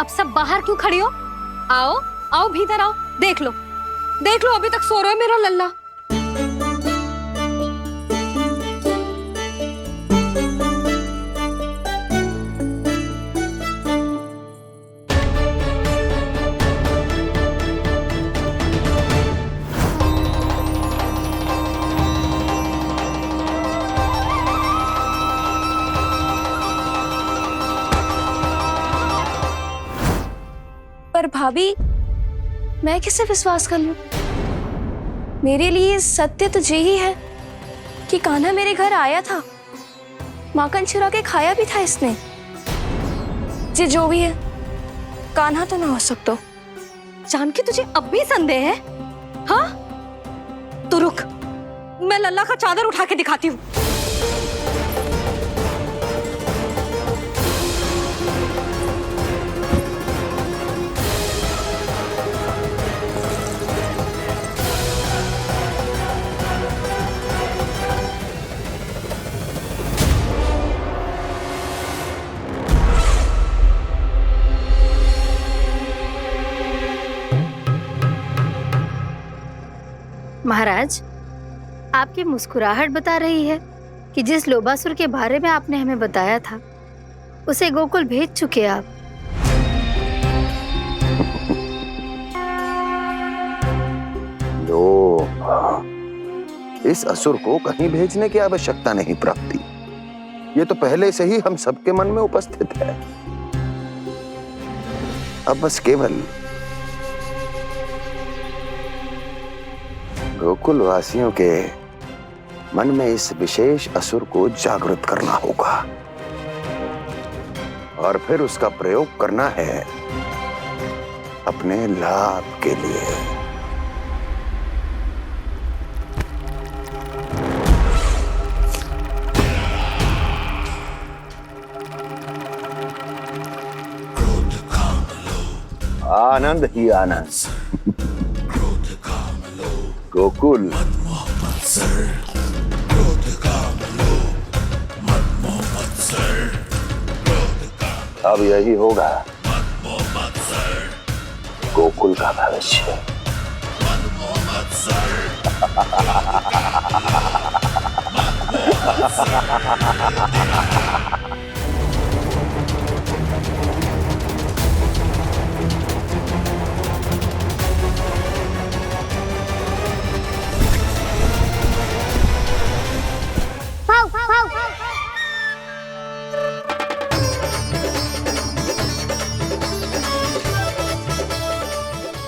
अब सब बाहर क्यों खड़ी हो? आओ आओ भीतर आओ, देख लो अभी तक सो रहा है मेरा लल्ला। पर भाभी, मैं किसे विश्वास कर लूं? मेरे लिए सत्य तो यही है कि कान्हा मेरे घर आया था, माखन चुरा के खाया भी था इसने। ये जो भी है, कान्हा तो ना हो सकता। जानकी तुझे अब भी संदेह है? हाँ तो रुक, मैं लल्ला का चादर उठा के दिखाती हूँ। महाराज, आपकी मुस्कुराहट बता रही है कि जिस लोबासुर के बारे में आपने हमें बताया था, उसे गोकुल भेज चुके आप। लो, इस असुर को कहीं भेजने की आवश्यकता नहीं प्राप्ति। ये तो पहले से ही हम सबके मन में उपस्थित है। अब बस केवल गोकुल वासियों के मन में इस विशेष असुर को जागृत करना होगा और फिर उसका प्रयोग करना है अपने लाभ के लिए। आनंद ही आनंद। गोकुल अब यही होगा गोकुल का भविष्य।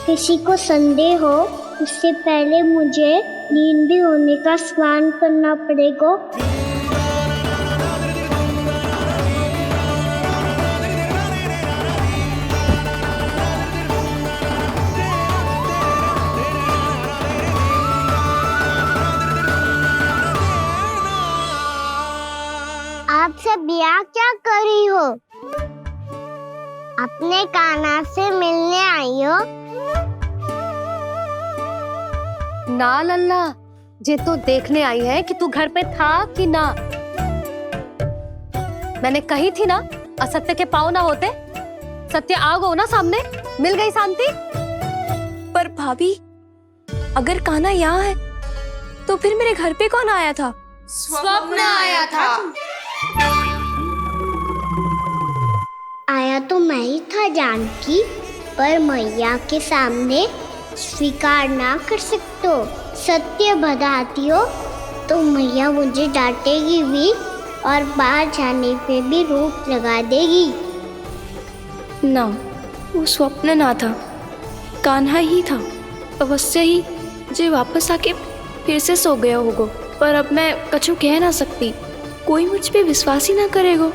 किसी को संदेह हो उससे पहले मुझे नींद भी होने का स्नान करना पड़ेगा। आप सब यहाँ क्या कर रही हो? अपने कान्हा से मिलने आई हो? ना लल्ला, जे तो देखने आई है कि तू घर पे था कि ना। मैंने कही थी ना, असत्य के पाँव ना होते। सत्य आ गो ना सामने, मिल गई शांति। पर भाभी, अगर कान्हा यहाँ है तो फिर मेरे घर पे कौन आया था? स्वप्न आया था। आया तो मैं ही था जानकी, पर मैया के सामने स्वीकार ना कर सकते हो। सत्य बताती हो तो मैया मुझे डांटेगी भी और बाहर जाने पे भी रोक लगा देगी। ना, वो स्वप्न ना था, कान्हा ही था। अवश्य ही जे वापस आके फिर से सो गया होगा। पर अब मैं कछु कह ना सकती, कोई मुझ पे विश्वास ही ना करेगा।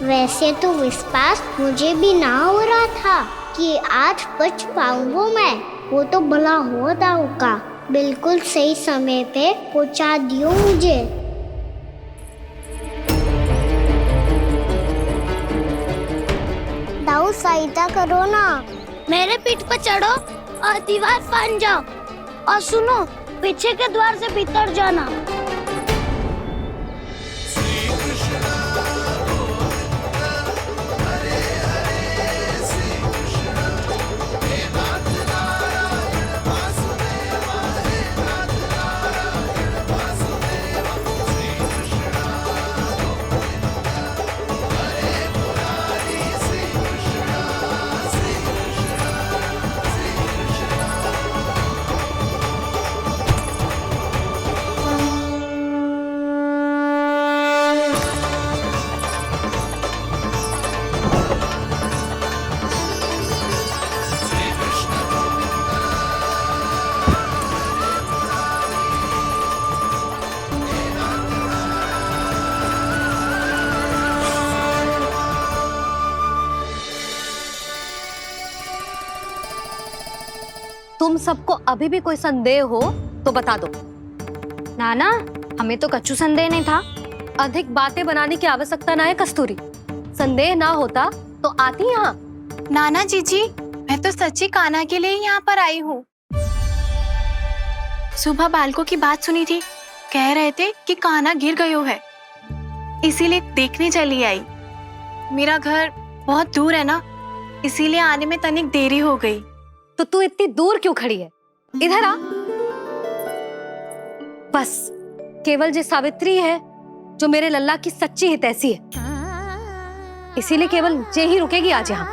वैसे तो विश्वास मुझे भी ना हो रहा था कि आज बच पाऊंगा मैं। वो तो भला होता होगा, बिल्कुल सही समय पे पहुंचा दियो मुझे। दाऊ सहायता करो ना, मेरे पीठ पर चढ़ो और दीवार फांद जाओ। और सुनो, पीछे के द्वार से भीतर जाना। तुम सबको अभी भी कोई संदेह हो तो बता दो। नाना, हमें तो कच्चू संदेह नहीं था। अधिक बातें बनाने की आवश्यकता ना है कस्तूरी। संदेह ना होता तो आती यहाँ। नाना जीजी, मैं तो सच्ची कान्हा के लिए यहाँ पर आई हूँ। सुबह बालकों की बात सुनी थी, कह रहे थे कि कान्हा गिर गयो है, इसीलिए देखने चली आई। मेरा घर बहुत दूर है ना, इसीलिए आने में तनिक देरी हो गई। तो तू इतनी दूर क्यों खड़ी है? इधर आ। बस केवल जे सावित्री है जो मेरे लल्ला की सच्ची हितैषी है, इसीलिए केवल जे ही रुकेगी आज यहाँ।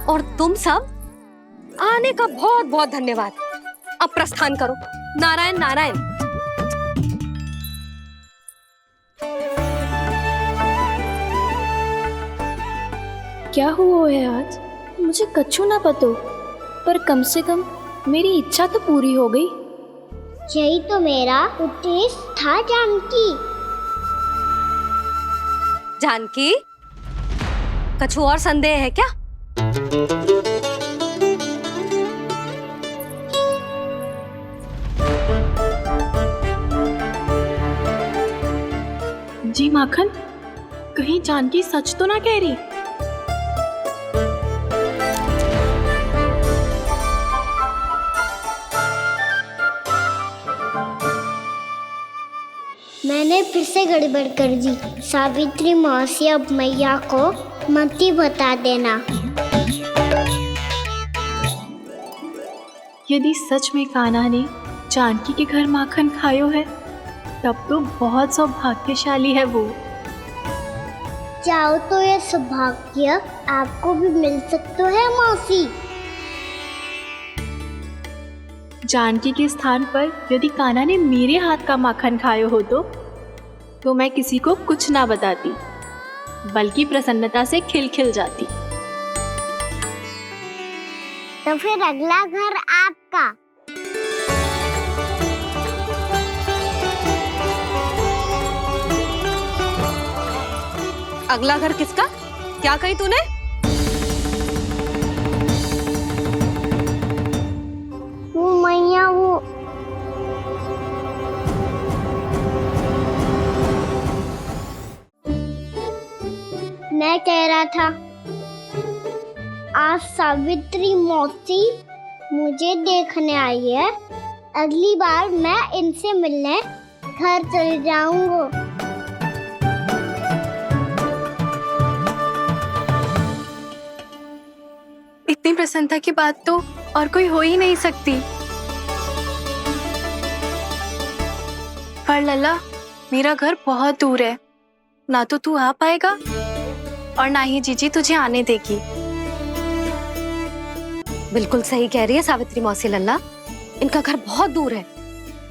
और तुम सब आने का बहुत बहुत धन्यवाद। अब प्रस्थान करो। नारायण नारायण। क्या हुआ है आज? मुझे कछु ना पतो, पर कम से कम मेरी इच्छा तो पूरी हो गई। यही तो मेरा उद्देश्य था जानकी। जानकी, कछु और संदेह है क्या? जी माखन, कहीं जानकी सच तो ना कह रही? तूने फिर से गड़बड़ कर दी। सावित्री मौसी अब मैया को मत ही बता देना। यदि सच में कान्हा ने जानकी के घर माखन खायो है तब तो बहुत सौभाग्यशाली है वो। चाहो तो ये सौभाग्य आपको भी मिल सकता है मौसी। जानकी के स्थान पर यदि कान्हा ने मेरे हाथ का माखन खायो हो तो मैं किसी को कुछ ना बताती, बल्कि प्रसन्नता से खिलखिल जाती। तो फिर अगला घर आपका। अगला घर किसका? क्या कही तूने? वो मैया वो मैं कह रहा था आज सावित्री मौसी मुझे देखने आई है। अगली बार मैं इनसे मिलने घर चले जाऊंगा। इतनी प्रसन्नता की बात तो और कोई हो ही नहीं सकती। पर लल्ला, मेरा घर बहुत दूर है, ना तो तू आ पाएगा और ना ही जीजी तुझे आने देगी। बिल्कुल सही कह रही है सावित्री मौसी लल्ला, इनका घर बहुत दूर है,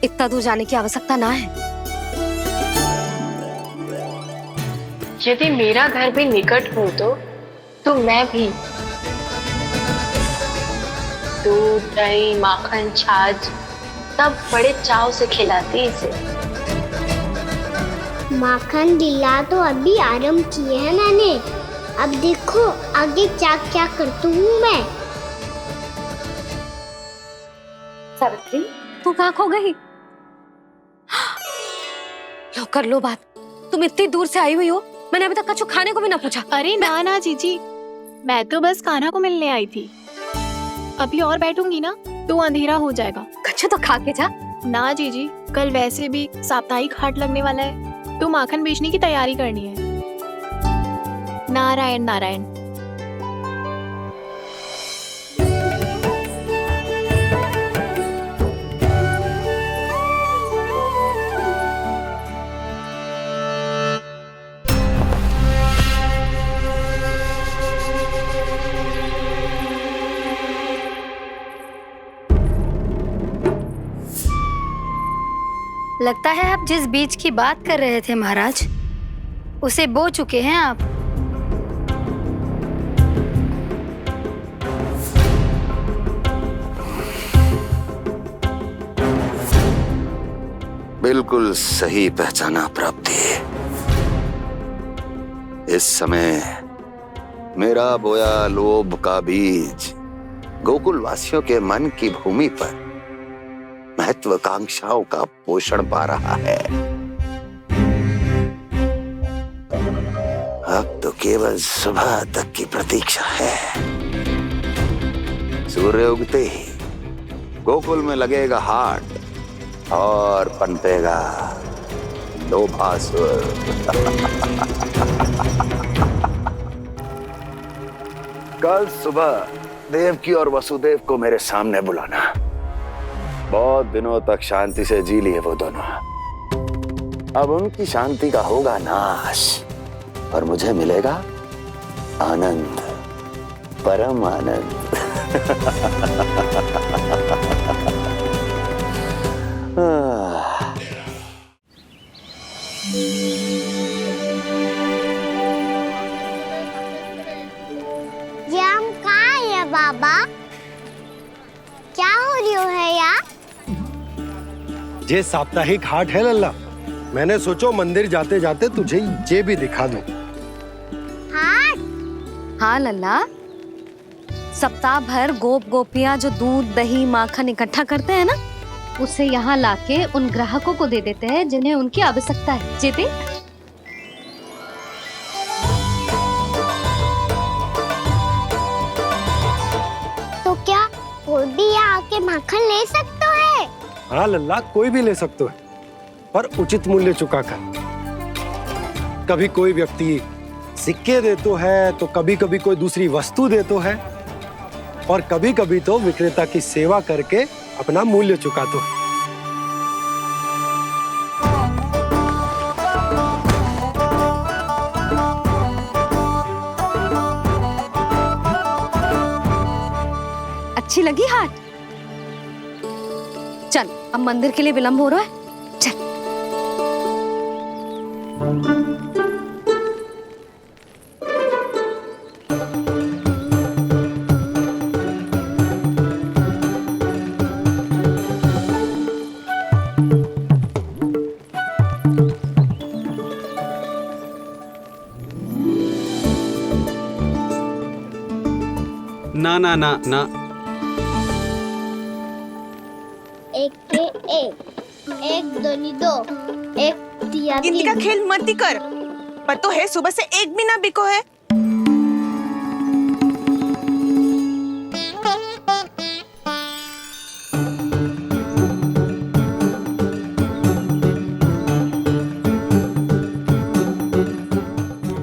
इतना दूर जाने की आवश्यकता ना है। यदि मेरा घर भी निकट हो तो मैं भी दूध, दही, माखन, छाछ सब बड़े चाव से खिलाती इसे। माखन लीला तो अभी आरंभ की है मैंने, अब देखो आगे क्या क्या करती हूँ मैं। सावित्री, तू कहाँ खो गई? लो कर लो बात, तुम इतनी दूर से आई हुई हो, मैंने अभी तक कुछ खाने को भी ना पूछा। अरे ना ना जीजी, मैं तो बस कान्हा को मिलने आई थी। अभी और बैठूंगी ना तो अंधेरा हो जाएगा। कुछ तो खा के जा। ना जीजी, कल वैसे भी साप्ताहिक हाट लगने वाला है, तो माखन बेचने की तैयारी करनी है। नारायण नारायण। लगता है आप जिस बीज की बात कर रहे थे महाराज, उसे बो चुके हैं आप। बिल्कुल सही पहचाना प्राप्ति। इस समय मेरा बोया लोभ का बीज गोकुल वासियों के मन की भूमि पर महत्वाकांक्षाओं का पोषण पा रहा है। अब तो केवल सुबह तक की प्रतीक्षा है। सूर्य उगते ही गोकुल में लगेगा हाट और पनपेगा लोभासुर। कल सुबह देवकी और वसुदेव को मेरे सामने बुलाना। बहुत दिनों तक शांति से जी लिए वो दोनों, अब उनकी शांति का होगा नाश और मुझे मिलेगा आनंद, परम आनंद। ये हम कहाँ हैं बाबा? क्या हो रही है यार? ये साप्ताहिक हाट है लल्ला, मैंने सोचो मंदिर जाते जाते तुझे ये भी दिखा दूं। हाट? हाँ लल्ला, सप्ताह भर गोप गोपियां जो दूध, दही, माखन इकट्ठा करते हैं ना, उसे यहाँ लाके उन ग्राहकों को दे देते हैं जिन्हें उनकी आवश्यकता है। जेते तो क्या कोई भी यहाँ आके माखन ले सकता है? हाँ लल्ला, कोई भी ले सकते है, पर उचित मूल्य चुकाकर। कभी कोई व्यक्ति सिक्के दे तो है, तो कभी कभी कोई दूसरी वस्तु दे तो है, और कभी कभी तो विक्रेता की सेवा करके अपना मूल्य चुका तो है। अच्छी लगी हाट? चल अब मंदिर के लिए विलंब हो रहा है, चल। ना ना ना ना, एक के एक दोनी दो, एक दिया गिनती का खेल मत ही कर। पतो है सुबह से एक भी ना बिको है।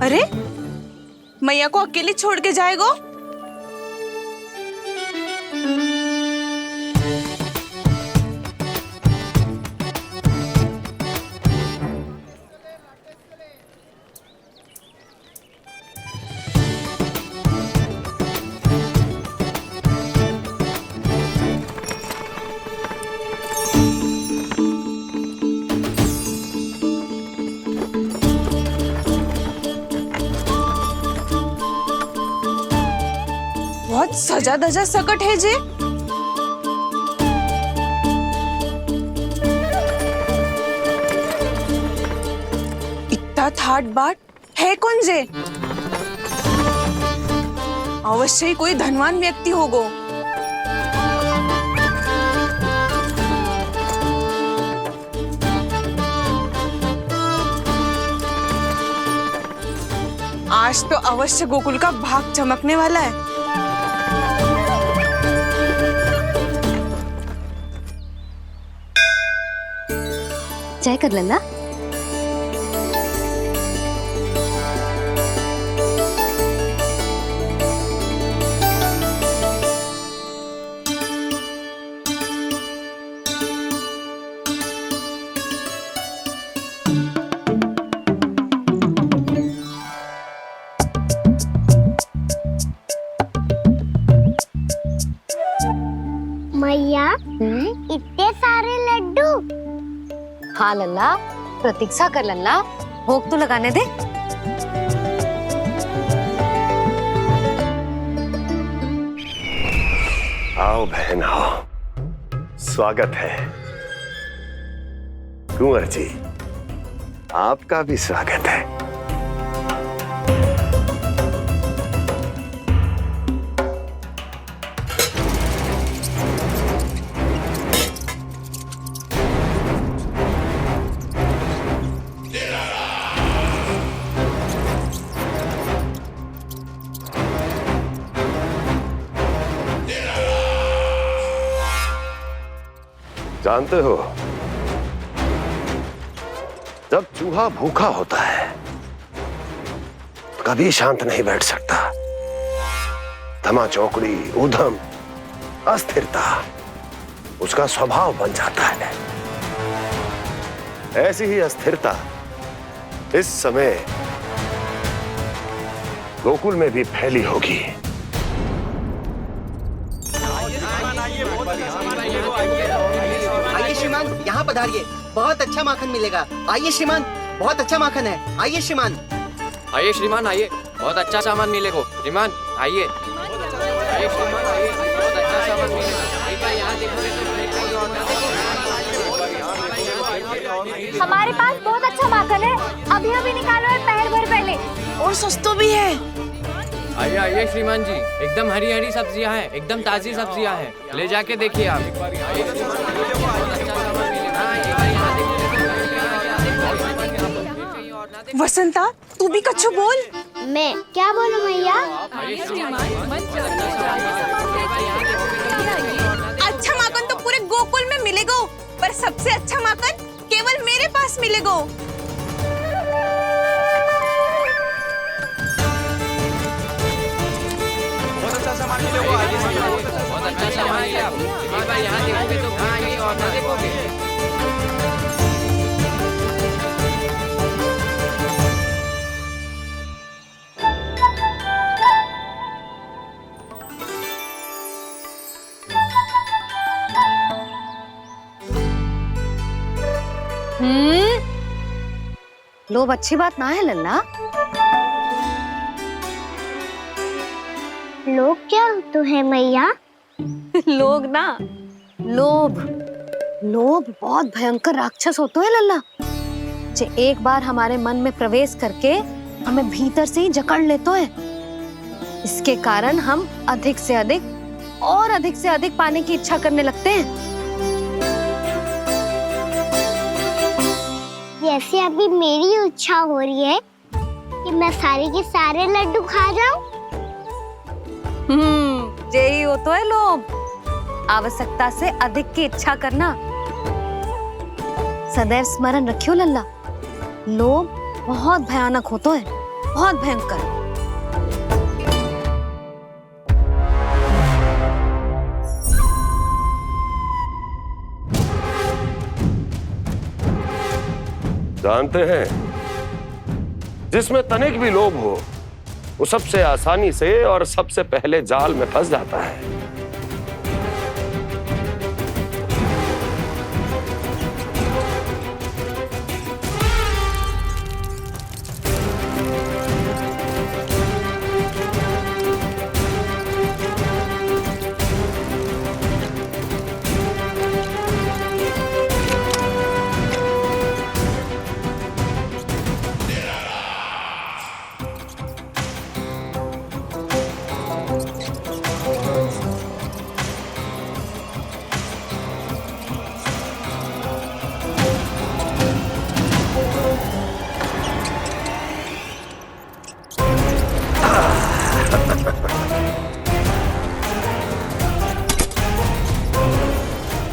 अरे मैया को अकेले छोड़ के जाएगो? बहुत सजा धजा सकट है जे। इतना थाट बाट है कौन जे? अवश्य ही कोई धनवान व्यक्ति होगो। आज तो अवश्य गोकुल का भाग चमकने वाला है। चाय कर लेना। मैया इतने सारे लड्डू। हाँ लल्ला, प्रतीक्षा कर लल्ला, भोग तो लगाने दे। आओ बहन आओ, स्वागत है। कुंवर जी, आपका भी स्वागत है। जानते हो, जब चूहा भूखा होता है तो कभी शांत नहीं बैठ सकता। धमा चौकड़ी, उधम, अस्थिरता उसका स्वभाव बन जाता है। ऐसी ही अस्थिरता इस समय गोकुल में भी फैली होगी। आइए श्रीमान, यहाँ पधारिए, बहुत अच्छा माखन मिलेगा। आइए श्रीमान, बहुत अच्छा माखन है। आइए श्रीमान। आइए श्रीमान, आइए, बहुत अच्छा सामान मिलेगा। श्रीमान आइए, आइए श्रीमान, आइए, बहुत अच्छा सामान मिलेगा। यहाँ हमारे पास बहुत अच्छा माखन है, अभी अभी निकालो है, पहर भर पहले। और सस्ता भी है। आइए आइए श्रीमान जी, एकदम हरी हरी सब्जियां हैं, एकदम ताजी सब्जियां हैं, ले जाके देखिए आप। वसंता, तू भी कच्छु बोल। मैं क्या बोलूं मैया? अच्छा माखन तो पूरे गोकुल में मिलेगा, पर सबसे अच्छा माखन केवल मेरे पास मिलेगा। बहुत अच्छा सामान मिलेगा। यहाँ देखोगे तो कहीं और ना देखोगे। लोभ अच्छी बात ना है लल्ला। लोग क्या तो है मैया? लोग ना, लोभ। लोभ बहुत भयंकर राक्षस होता है लल्ला, जो एक बार हमारे मन में प्रवेश करके हमें भीतर से ही जकड़ लेता है। इसके कारण हम अधिक से अधिक और अधिक से अधिक पाने की इच्छा करने लगते हैं। जैसे अभी मेरी इच्छा हो रही है कि मैं सारे के सारे लड्डू खा जाऊं। यही हो तो है लोभ, आवश्यकता से अधिक की इच्छा करना। सदैव स्मरण रखियो लल्ला, लोभ बहुत भयानक होता है, बहुत भयंकर। जानते हैं, जिसमें तनिक भी लोभ हो वो सबसे आसानी से और सबसे पहले जाल में फंस जाता है।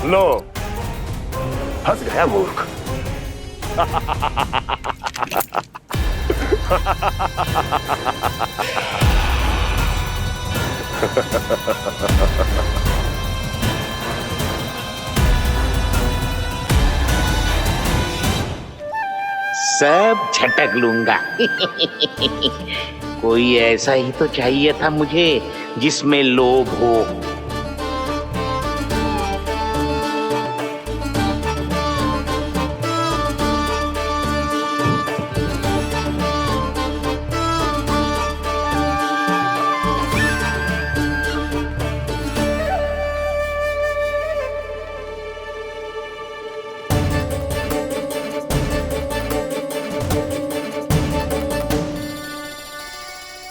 लो, फंस गया मूर्ख। सब झटक लूंगा। कोई ऐसा ही तो चाहिए था मुझे जिसमें लोभ हो।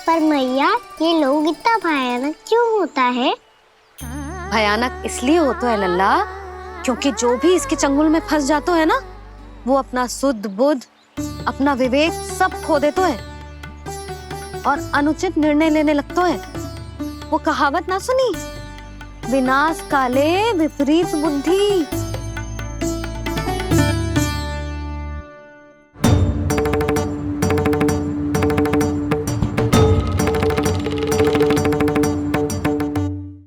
पर मैया, ये लोग इतना भयानक क्यों होता है? भयानक इसलिए होता है लल्ला, क्योंकि जो भी इसके चंगुल में फंस जाता है ना, वो अपना शुद्ध बुद्ध, अपना विवेक सब खो देता है और अनुचित निर्णय लेने लगता है। वो कहावत ना सुनी, विनाश काले विपरीत बुद्धि।